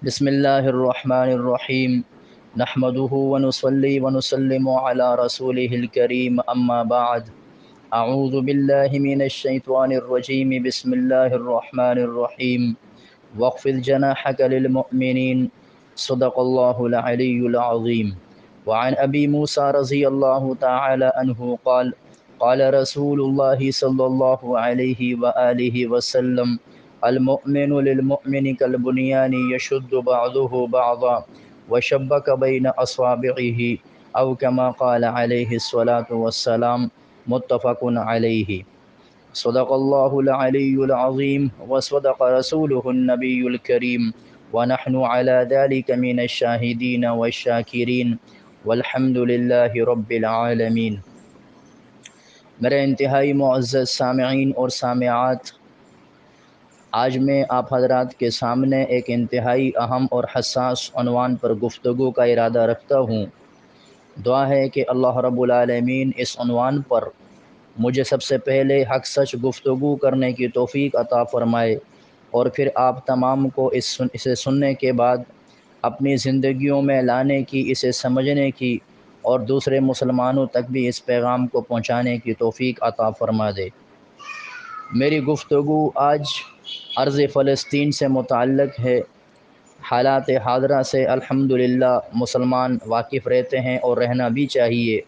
بسم اللہ الرحمن الرحیم نحمده ونصلی ونسلم علی رسولہ الکریم اما بعد اعوذ باللہ من الشیطان الرجیم بسم اللہ الرحمن الرحیم واخفض جناحک للمؤمنین صدق اللہ العلی العظیم وعن ابی موسیٰ رضی اللہ تعالی عنہ قال قال رسول اللہ صلی اللہ علیہ وآلہ وسلم المؤمن للمؤمن كالبنيان يشد بعضه بعضا وشبك بين أصابعه أو كما قال عليه الصلاة والسلام متفق عليه صدق الله العلي العظيم وصدق رسوله النبي الكريم ونحن على ذلك من الشاهدين والشاكرين والحمد لله رب العالمين۔ میرے انتہائی معزز سامعین اور سامعات، آج میں آپ حضرات کے سامنے ایک انتہائی اہم اور حساس عنوان پر گفتگو کا ارادہ رکھتا ہوں۔ دعا ہے کہ اللہ رب العالمین اس عنوان پر مجھے سب سے پہلے حق سچ گفتگو کرنے کی توفیق عطا فرمائے، اور پھر آپ تمام کو اسے سننے کے بعد اپنی زندگیوں میں لانے کی، اسے سمجھنے کی اور دوسرے مسلمانوں تک بھی اس پیغام کو پہنچانے کی توفیق عطا فرما دے۔ میری گفتگو آج ارض فلسطین سے متعلق ہے۔ حالات حاضرہ سے الحمدللہ مسلمان واقف رہتے ہیں اور رہنا بھی چاہیے،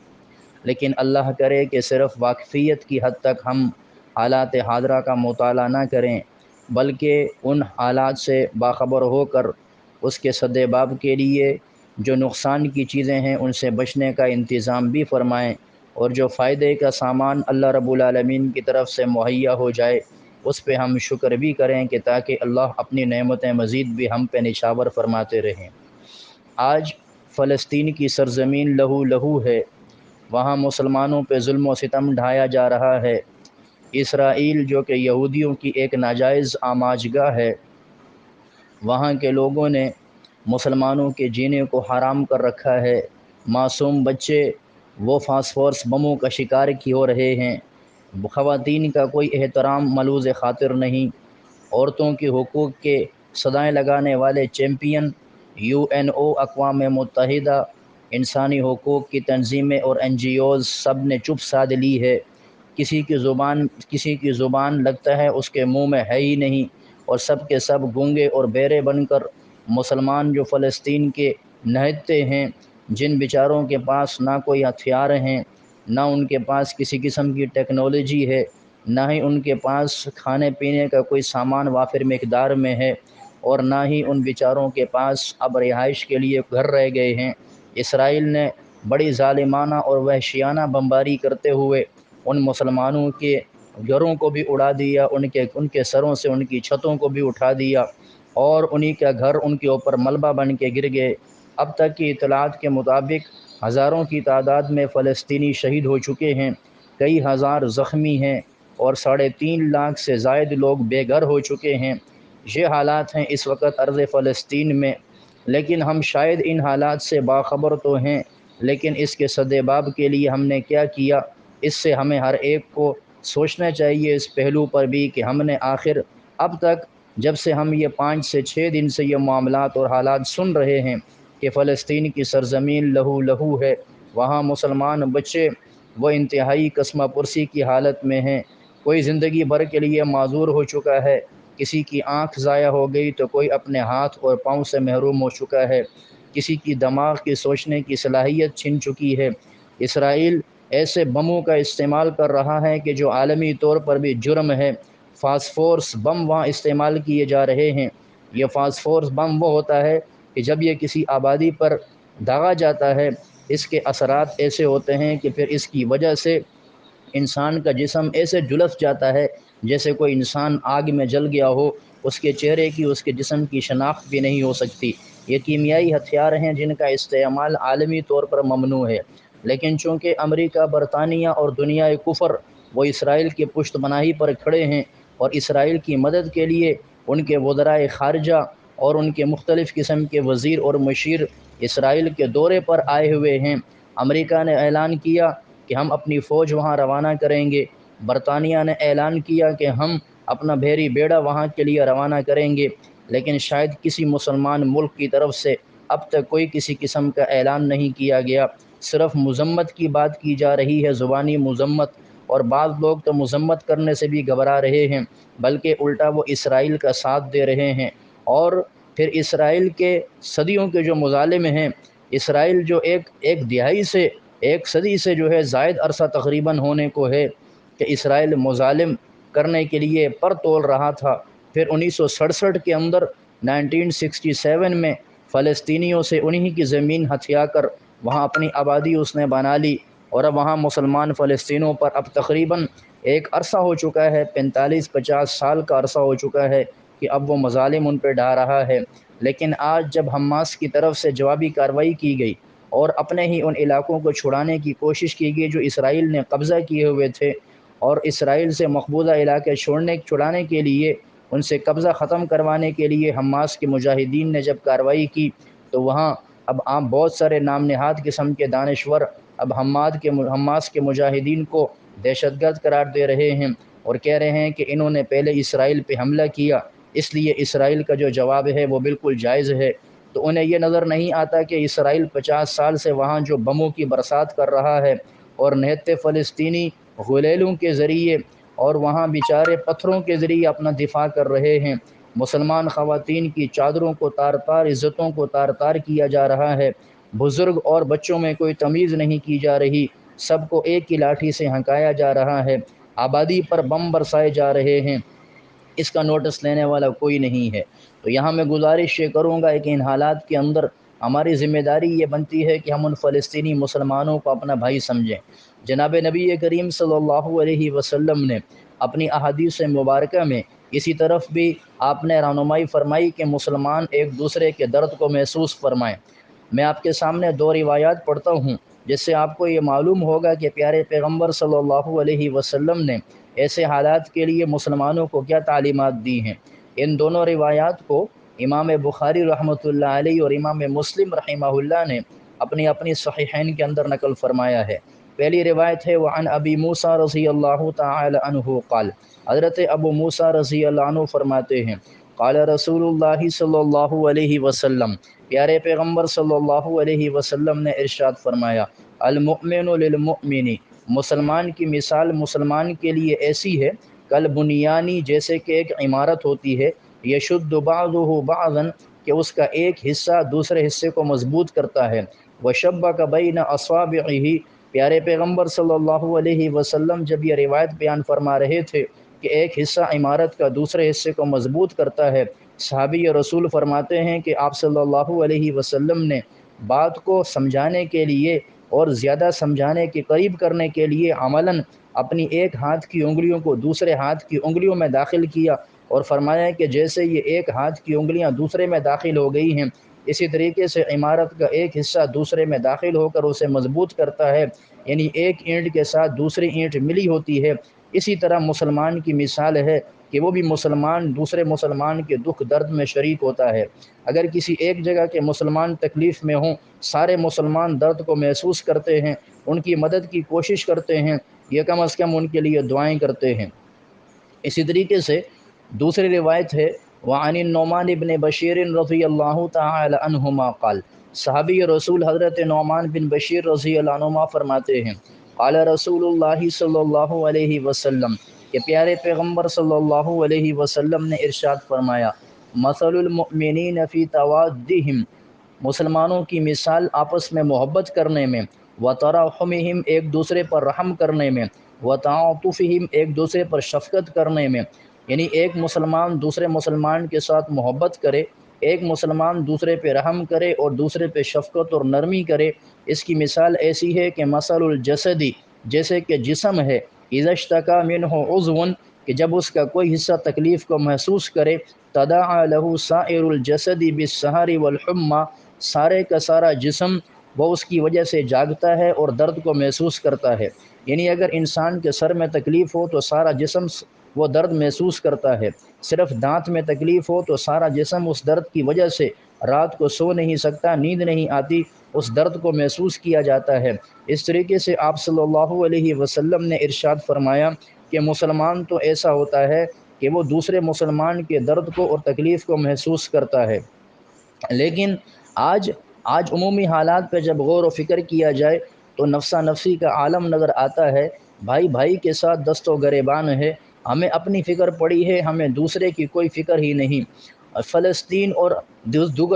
لیکن اللہ کرے کہ صرف واقفیت کی حد تک ہم حالات حاضرہ کا مطالعہ نہ کریں، بلکہ ان حالات سے باخبر ہو کر اس کے سدباب کے لیے جو نقصان کی چیزیں ہیں ان سے بچنے کا انتظام بھی فرمائیں، اور جو فائدے کا سامان اللہ رب العالمین کی طرف سے مہیا ہو جائے اس پہ ہم شکر بھی کریں کہ تاکہ اللہ اپنی نعمتیں مزید بھی ہم پہ نچھاور فرماتے رہیں۔ آج فلسطین کی سرزمین لہو لہو ہے، وہاں مسلمانوں پہ ظلم و ستم ڈھایا جا رہا ہے۔ اسرائیل جو کہ یہودیوں کی ایک ناجائز آماج گاہ ہے، وہاں کے لوگوں نے مسلمانوں کے جینے کو حرام کر رکھا ہے۔ معصوم بچے وہ فاسفورس بموں کا شکار کی ہو رہے ہیں، خواتین کا کوئی احترام ملوذ خاطر نہیں۔ عورتوں کے حقوق کے صدائیں لگانے والے چیمپئن UNO، اقوام متحدہ، انسانی حقوق کی تنظیمیں اور NGOز سب نے چپ سادھ لی ہے۔ کسی کی زبان لگتا ہے اس کے منہ میں ہے ہی نہیں، اور سب کے سب گونگے اور بہرے بن کر مسلمان جو فلسطین کے نہتے ہیں، جن بیچاروں کے پاس نہ کوئی ہتھیار ہیں، نہ ان کے پاس کسی قسم کی ٹیکنالوجی ہے، نہ ہی ان کے پاس کھانے پینے کا کوئی سامان وافر مقدار میں ہے، اور نہ ہی ان بیچاروں کے پاس اب رہائش کے لیے گھر رہ گئے ہیں۔ اسرائیل نے بڑی ظالمانہ اور وحشیانہ بمباری کرتے ہوئے ان مسلمانوں کے گھروں کو بھی اڑا دیا، ان کے سروں سے ان کی چھتوں کو بھی اٹھا دیا، اور انہی کا گھر ان کے اوپر ملبہ بن کے گر گئے۔ اب تک کی اطلاعات کے مطابق ہزاروں کی تعداد میں فلسطینی شہید ہو چکے ہیں، کئی ہزار زخمی ہیں، اور 3.5 لاکھ سے زائد لوگ بے گھر ہو چکے ہیں۔ یہ حالات ہیں اس وقت ارض فلسطین میں، لیکن ہم شاید ان حالات سے باخبر تو ہیں، لیکن اس کے سدباب کے لیے ہم نے کیا کیا، اس سے ہمیں ہر ایک کو سوچنا چاہیے اس پہلو پر بھی کہ ہم نے آخر اب تک جب سے ہم یہ 5 سے 6 دن سے یہ معاملات اور حالات سن رہے ہیں کہ فلسطین کی سرزمین لہو لہو ہے، وہاں مسلمان بچے وہ انتہائی قسمہ پرسی کی حالت میں ہیں، کوئی زندگی بھر کے لیے معذور ہو چکا ہے، کسی کی آنکھ ضائع ہو گئی تو کوئی اپنے ہاتھ اور پاؤں سے محروم ہو چکا ہے، کسی کی دماغ کی سوچنے کی صلاحیت چھن چکی ہے۔ اسرائیل ایسے بموں کا استعمال کر رہا ہے کہ جو عالمی طور پر بھی جرم ہے۔ فاسفورس بم وہاں استعمال کیے جا رہے ہیں۔ یہ فاسفورس بم وہ ہوتا ہے کہ جب یہ کسی آبادی پر داغا جاتا ہے، اس کے اثرات ایسے ہوتے ہیں کہ پھر اس کی وجہ سے انسان کا جسم ایسے جھلس جاتا ہے جیسے کوئی انسان آگ میں جل گیا ہو، اس کے چہرے کی، اس کے جسم کی شناخت بھی نہیں ہو سکتی۔ یہ کیمیائی ہتھیار ہیں جن کا استعمال عالمی طور پر ممنوع ہے، لیکن چونکہ امریکہ، برطانیہ اور دنیا کفر وہ اسرائیل کی پشت پناہی پر کھڑے ہیں، اور اسرائیل کی مدد کے لیے ان کے وزرائے خارجہ اور ان کے مختلف قسم کے وزیر اور مشیر اسرائیل کے دورے پر آئے ہوئے ہیں۔ امریکہ نے اعلان کیا کہ ہم اپنی فوج وہاں روانہ کریں گے، برطانیہ نے اعلان کیا کہ ہم اپنا بحری بیڑا وہاں کے لیے روانہ کریں گے۔ لیکن شاید کسی مسلمان ملک کی طرف سے اب تک کوئی کسی قسم کا اعلان نہیں کیا گیا، صرف مذمت کی بات کی جا رہی ہے، زبانی مذمت، اور بعض لوگ تو مذمت کرنے سے بھی گھبرا رہے ہیں، بلکہ الٹا وہ اسرائیل کا ساتھ دے رہے ہیں۔ اور پھر اسرائیل کے صدیوں کے جو مظالم ہیں، اسرائیل جو ایک دہائی سے، ایک صدی سے جو ہے زائد عرصہ تقریباً ہونے کو ہے کہ اسرائیل مظالم کرنے کے لیے پر تول رہا تھا، پھر 1967 کے اندر 1967 میں فلسطینیوں سے انہی کی زمین ہتھیا کر وہاں اپنی آبادی اس نے بنا لی، اور اب وہاں مسلمان فلسطینوں پر اب تقریباً ایک عرصہ ہو چکا ہے، 45-50 سال کا عرصہ ہو چکا ہے کہ اب وہ مظالم ان پہ ڈھا رہا ہے۔ لیکن آج جب حماس کی طرف سے جوابی کارروائی کی گئی اور اپنے ہی ان علاقوں کو چھڑانے کی کوشش کی گئی جو اسرائیل نے قبضہ کیے ہوئے تھے، اور اسرائیل سے مقبوضہ علاقے چھڑانے کے لیے، ان سے قبضہ ختم کروانے کے لیے حماس کے مجاہدین نے جب کارروائی کی، تو وہاں اب عام بہت سارے نام نہاد قسم کے دانشور اب حماس کے مجاہدین کو دہشت گرد قرار دے رہے ہیں، اور کہہ رہے ہیں کہ انہوں نے پہلے اسرائیل پہ حملہ کیا، اس لیے اسرائیل کا جو جواب ہے وہ بالکل جائز ہے۔ تو انہیں یہ نظر نہیں آتا کہ اسرائیل 50 سال سے وہاں جو بموں کی برسات کر رہا ہے اور نہتے فلسطینی غلیلوں کے ذریعے اور وہاں بیچارے پتھروں کے ذریعے اپنا دفاع کر رہے ہیں، مسلمان خواتین کی چادروں کو تار تار، عزتوں کو تار تار کیا جا رہا ہے، بزرگ اور بچوں میں کوئی تمیز نہیں کی جا رہی، سب کو ایک ہی لاٹھی سے ہنکایا جا رہا ہے، آبادی پر بم برسائے جا رہے ہیں، اس کا نوٹس لینے والا کوئی نہیں ہے۔ تو یہاں میں گزارش یہ کروں گا کہ ان حالات کے اندر ہماری ذمہ داری یہ بنتی ہے کہ ہم ان فلسطینی مسلمانوں کو اپنا بھائی سمجھیں۔ جناب نبی کریم صلی اللہ علیہ وسلم نے اپنی احادیث مبارکہ میں اسی طرف بھی آپ نے رہنمائی فرمائی کہ مسلمان ایک دوسرے کے درد کو محسوس فرمائیں۔ میں آپ کے سامنے دو روایات پڑھتا ہوں جس سے آپ کو یہ معلوم ہوگا کہ پیارے پیغمبر صلی اللہ علیہ وسلم نے ایسے حالات کے لیے مسلمانوں کو کیا تعلیمات دی ہیں۔ ان دونوں روایات کو امام بخاری رحمۃ اللہ علیہ اور امام مسلم رحمہ اللہ نے اپنی صحیحین کے اندر نقل فرمایا ہے۔ پہلی روایت ہے وعن ابی موسیٰ رضی اللہ تعالی عنہ قال، حضرت ابو موسیٰ رضی اللہ عنہ فرماتے ہیں قال رسول اللہ صلی اللہ علیہ وسلم، پیارے پیغمبر صلی اللہ علیہ وسلم نے ارشاد فرمایا، المؤمن للمؤمن، مسلمان کی مثال مسلمان کے لیے ایسی ہے کل بنیانی، جیسے کہ ایک عمارت ہوتی ہے، یشد بعضہ بعضا، کہ اس کا ایک حصہ دوسرے حصے کو مضبوط کرتا ہے، وشبک بین اصابعہ، پیارے پیغمبر صلی اللہ علیہ وسلم جب یہ روایت بیان فرما رہے تھے کہ ایک حصہ عمارت کا دوسرے حصے کو مضبوط کرتا ہے، صحابی رسول فرماتے ہیں کہ آپ صلی اللہ علیہ وسلم نے بات کو سمجھانے کے لیے اور زیادہ سمجھانے کے قریب کرنے کے لیے عملاً اپنی ایک ہاتھ کی انگلیوں کو دوسرے ہاتھ کی انگلیوں میں داخل کیا، اور فرمایا کہ جیسے یہ ایک ہاتھ کی انگلیاں دوسرے میں داخل ہو گئی ہیں، اسی طریقے سے عمارت کا ایک حصہ دوسرے میں داخل ہو کر اسے مضبوط کرتا ہے، یعنی ایک اینٹ کے ساتھ دوسری اینٹ ملی ہوتی ہے۔ اسی طرح مسلمان کی مثال ہے کہ وہ بھی مسلمان دوسرے مسلمان کے دکھ درد میں شریک ہوتا ہے۔ اگر کسی ایک جگہ کے مسلمان تکلیف میں ہوں، سارے مسلمان درد کو محسوس کرتے ہیں، ان کی مدد کی کوشش کرتے ہیں، یہ کم از کم ان کے لیے دعائیں کرتے ہیں۔ اسی طریقے سے دوسری روایت ہے وعن النعمان بن بشیر رضی اللہ تعالی عنہما قال، صحابی رسول حضرت نعمان بن بشیر رضی اللہ عنہما فرماتے ہیں قال رسول اللہ صلی اللہ علیہ وسلم، کہ پیارے پیغمبر صلی اللہ علیہ وسلم نے ارشاد فرمایا، مثل المؤمنین فی توادہم، مسلمانوں کی مثال آپس میں محبت کرنے میں، وتراحمہم، ایک دوسرے پر رحم کرنے میں، وتعاطفہم، ایک دوسرے پر شفقت کرنے میں، یعنی ایک مسلمان دوسرے مسلمان کے ساتھ محبت کرے، ایک مسلمان دوسرے پہ رحم کرے اور دوسرے پہ شفقت اور نرمی کرے، اس کی مثال ایسی ہے کہ مثل الجسدی، جیسے کہ جسم ہے، اذا اشتکا منہ عضو، کہ جب اس کا کوئی حصہ تکلیف کو محسوس کرے، تداعی لہ سائر الجسد بالسہر والحمى، سارے کا سارا جسم وہ اس کی وجہ سے جاگتا ہے اور درد کو محسوس کرتا ہے، یعنی اگر انسان کے سر میں تکلیف ہو تو سارا جسم وہ درد محسوس کرتا ہے، صرف دانت میں تکلیف ہو تو سارا جسم اس درد کی وجہ سے رات کو سو نہیں سکتا، نیند نہیں آتی، اس درد کو محسوس کیا جاتا ہے۔ اس طریقے سے آپ صلی اللہ علیہ وسلم نے ارشاد فرمایا کہ مسلمان تو ایسا ہوتا ہے کہ وہ دوسرے مسلمان کے درد کو اور تکلیف کو محسوس کرتا ہے۔ لیکن آج آج عمومی حالات پہ جب غور و فکر کیا جائے تو نفسا نفسی کا عالم نظر آتا ہے۔ بھائی بھائی کے ساتھ دست و گریبان ہے، ہمیں اپنی فکر پڑی ہے، ہمیں دوسرے کی کوئی فکر ہی نہیں۔ فلسطین اور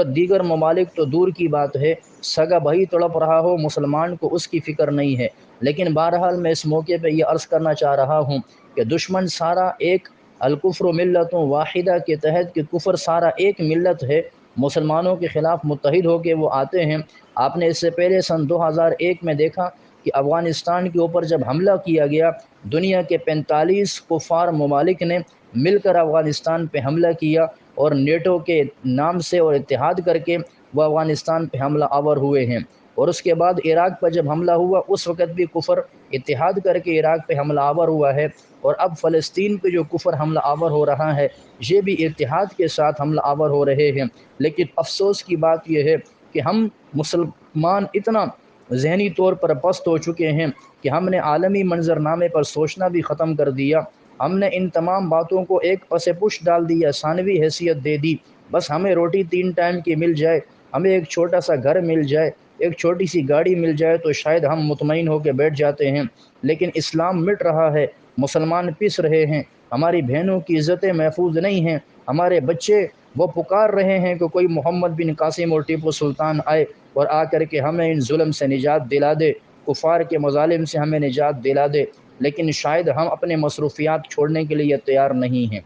دیگر ممالک تو دور کی بات ہے، سگا بھائی تڑپ رہا ہو، مسلمان کو اس کی فکر نہیں ہے۔ لیکن بہرحال میں اس موقع پہ یہ عرض کرنا چاہ رہا ہوں کہ دشمن سارا ایک، الکفر ملت واحدہ کے تحت، کہ کفر سارا ایک ملت ہے، مسلمانوں کے خلاف متحد ہو کے وہ آتے ہیں۔ آپ نے اس سے پہلے سن 2001 میں دیکھا کہ افغانستان کے اوپر جب حملہ کیا گیا، دنیا کے 45 کفار ممالک نے مل کر افغانستان پہ حملہ کیا، اور نیٹو کے نام سے اور اتحاد کر کے وہ افغانستان پہ حملہ آور ہوئے ہیں۔ اور اس کے بعد عراق پر جب حملہ ہوا، اس وقت بھی کفر اتحاد کر کے عراق پہ حملہ آور ہوا ہے، اور اب فلسطین پہ جو کفر حملہ آور ہو رہا ہے، یہ بھی اتحاد کے ساتھ حملہ آور ہو رہے ہیں۔ لیکن افسوس کی بات یہ ہے کہ ہم مسلمان اتنا ذہنی طور پر پست ہو چکے ہیں کہ ہم نے عالمی منظرنامے پر سوچنا بھی ختم کر دیا۔ ہم نے ان تمام باتوں کو ایک پس پش ڈال دیا، ثانوی حیثیت دے دی۔ بس ہمیں روٹی 3 ٹائم کی مل جائے، ہمیں ایک چھوٹا سا گھر مل جائے، ایک چھوٹی سی گاڑی مل جائے تو شاید ہم مطمئن ہو کے بیٹھ جاتے ہیں۔ لیکن اسلام مٹ رہا ہے، مسلمان پس رہے ہیں، ہماری بہنوں کی عزتیں محفوظ نہیں ہیں، ہمارے بچے وہ پکار رہے ہیں کہ کوئی محمد بن قاسم اور ٹیپو سلطان آئے اور آ کر کے ہمیں ان ظلم سے نجات دلا دے، کفار کے مظالم سے ہمیں نجات دلا دے۔ لیکن شاید ہم اپنے مصروفیات چھوڑنے کے لیے تیار نہیں ہیں۔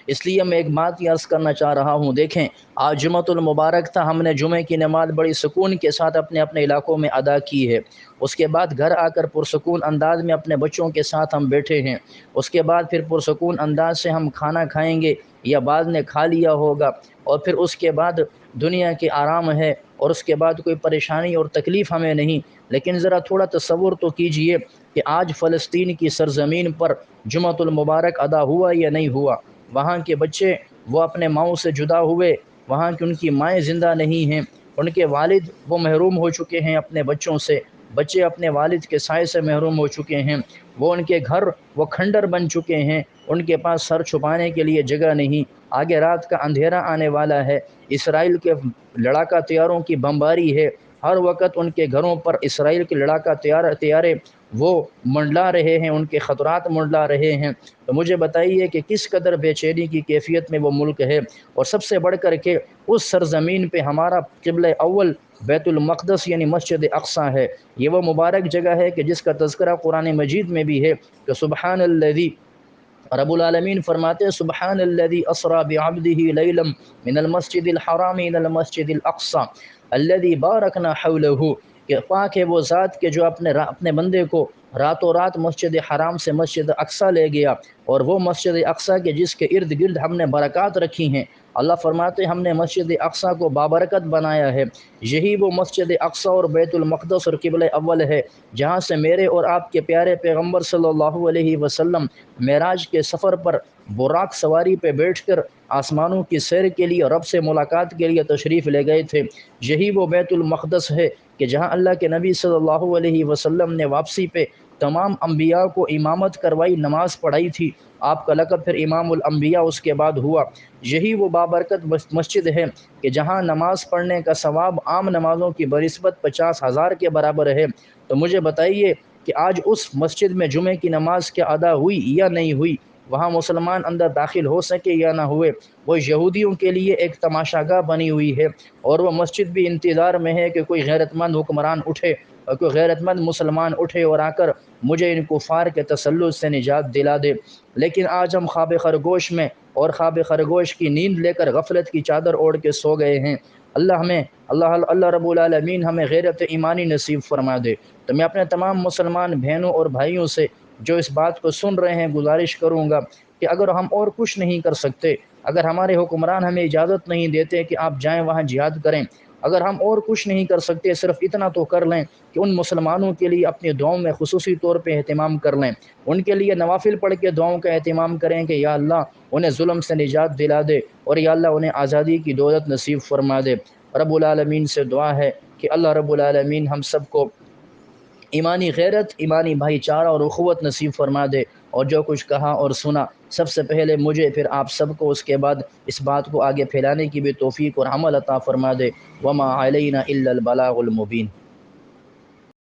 اس لیے میں ایک بات یہ عرض کرنا چاہ رہا ہوں، دیکھیں آج جمعۃ المبارک تھا، ہم نے جمعہ کی نماز بڑی سکون کے ساتھ اپنے اپنے علاقوں میں ادا کی ہے۔ اس کے بعد گھر آ کر پرسکون انداز میں اپنے بچوں کے ساتھ ہم بیٹھے ہیں۔ اس کے بعد پھر پرسکون انداز سے ہم کھانا کھائیں گے، یا بعد نے کھا لیا ہوگا، اور پھر اس کے بعد دنیا کے آرام ہے، اور اس کے بعد کوئی پریشانی اور تکلیف ہمیں نہیں۔ لیکن ذرا تھوڑا تصور تو کیجئے کہ آج فلسطین کی سرزمین پر جمعۃ المبارک ادا ہوا یا نہیں ہوا؟ وہاں کے بچے وہ اپنے ماؤں سے جدا ہوئے، وہاں کی ان کی مائیں زندہ نہیں ہیں، ان کے والد وہ محروم ہو چکے ہیں اپنے بچوں سے، بچے اپنے والد کے سائے سے محروم ہو چکے ہیں، وہ ان کے گھر وہ کھنڈر بن چکے ہیں، ان کے پاس سر چھپانے کے لیے جگہ نہیں۔ آگے رات کا اندھیرا آنے والا ہے، اسرائیل کے لڑاکا طیاروں کی بمباری ہے، ہر وقت ان کے گھروں پر اسرائیل کے لڑاکا طیارے وہ منڈلا رہے ہیں، ان کے خطرات منڈلا رہے ہیں۔ تو مجھے بتائیے کہ کس قدر بے چینی کی کیفیت میں وہ ملک ہے، اور سب سے بڑھ کر کے اس سرزمین پہ ہمارا قبلہ اول بیت المقدس یعنی مسجد اقصی ہے۔ یہ وہ مبارک جگہ ہے کہ جس کا تذکرہ قرآن مجید میں بھی ہے کہ سبحان الذی، رب العالمین فرماتے ہیں سبحان الذی اسری بعبدہ لیلا من المسجد الحرام الى المسجد الاقصی الذی بارکنا حولہ، کہ پاک ہے وہ ذات کہ جو اپنے بندے کو راتوں رات مسجد حرام سے مسجد اقصی لے گیا، اور وہ مسجد اقصی کے جس کے ارد گرد ہم نے برکات رکھی ہیں۔ اللہ فرماتے ہم نے مسجد اقصی کو بابرکت بنایا ہے۔ یہی وہ مسجد اقصی اور بیت المقدس اور قبلہ اول ہے جہاں سے میرے اور آپ کے پیارے پیغمبر صلی اللہ علیہ وسلم معراج کے سفر پر براق سواری پہ بیٹھ کر آسمانوں کی سیر کے لیے، رب سے ملاقات کے لیے تشریف لے گئے تھے۔ یہی وہ بیت المقدس ہے کہ جہاں اللہ کے نبی صلی اللہ علیہ وسلم نے واپسی پہ تمام انبیاء کو امامت کروائی، نماز پڑھائی تھی، آپ کا لقب پھر امام الانبیاء اس کے بعد ہوا۔ یہی وہ بابرکت مسجد ہے کہ جہاں نماز پڑھنے کا ثواب عام نمازوں کی بنسبت 50,000 کے برابر ہے۔ تو مجھے بتائیے کہ آج اس مسجد میں جمعے کی نماز کیا ادا ہوئی یا نہیں ہوئی؟ وہاں مسلمان اندر داخل ہو سکے یا نہ ہوئے؟ وہ یہودیوں کے لیے ایک تماشا گاہ بنی ہوئی ہے، اور وہ مسجد بھی انتظار میں ہے کہ کوئی غیرت مند حکمران اٹھے، اور کوئی غیرت مند مسلمان اٹھے اور آ کر مجھے ان کفار کے تسلط سے نجات دلا دے۔ لیکن آج ہم خواب خرگوش میں اور خواب خرگوش کی نیند لے کر غفلت کی چادر اوڑھ کے سو گئے ہیں۔ اللہ رب العالمین ہمیں غیرت ایمانی نصیب فرما دے۔ تو میں اپنے تمام مسلمان بہنوں اور بھائیوں سے جو اس بات کو سن رہے ہیں گزارش کروں گا کہ اگر ہم اور کچھ نہیں کر سکتے، اگر ہمارے حکمران ہمیں اجازت نہیں دیتے کہ آپ جائیں وہاں جہاد کریں، اگر ہم اور کچھ نہیں کر سکتے، صرف اتنا تو کر لیں کہ ان مسلمانوں کے لیے اپنی دعاؤں میں خصوصی طور پہ اہتمام کر لیں، ان کے لیے نوافل پڑھ کے دعاؤں کا اہتمام کریں کہ یا اللہ انہیں ظلم سے نجات دلا دے، اور یا اللہ انہیں آزادی کی دولت نصیب فرما دے۔ رب العالمین سے دعا ہے کہ اللہ رب العالمین ہم سب کو ایمانی غیرت، ایمانی بھائی چارہ اور اخوت نصیب فرما دے۔ اور جو کچھ کہا اور سنا سب سے پہلے مجھے پھر آپ سب کو اس کے بعد اس بات کو آگے پھیلانے کی بھی توفیق اور عمل عطا فرما دے۔ وما علینا الا البلاغ المبین۔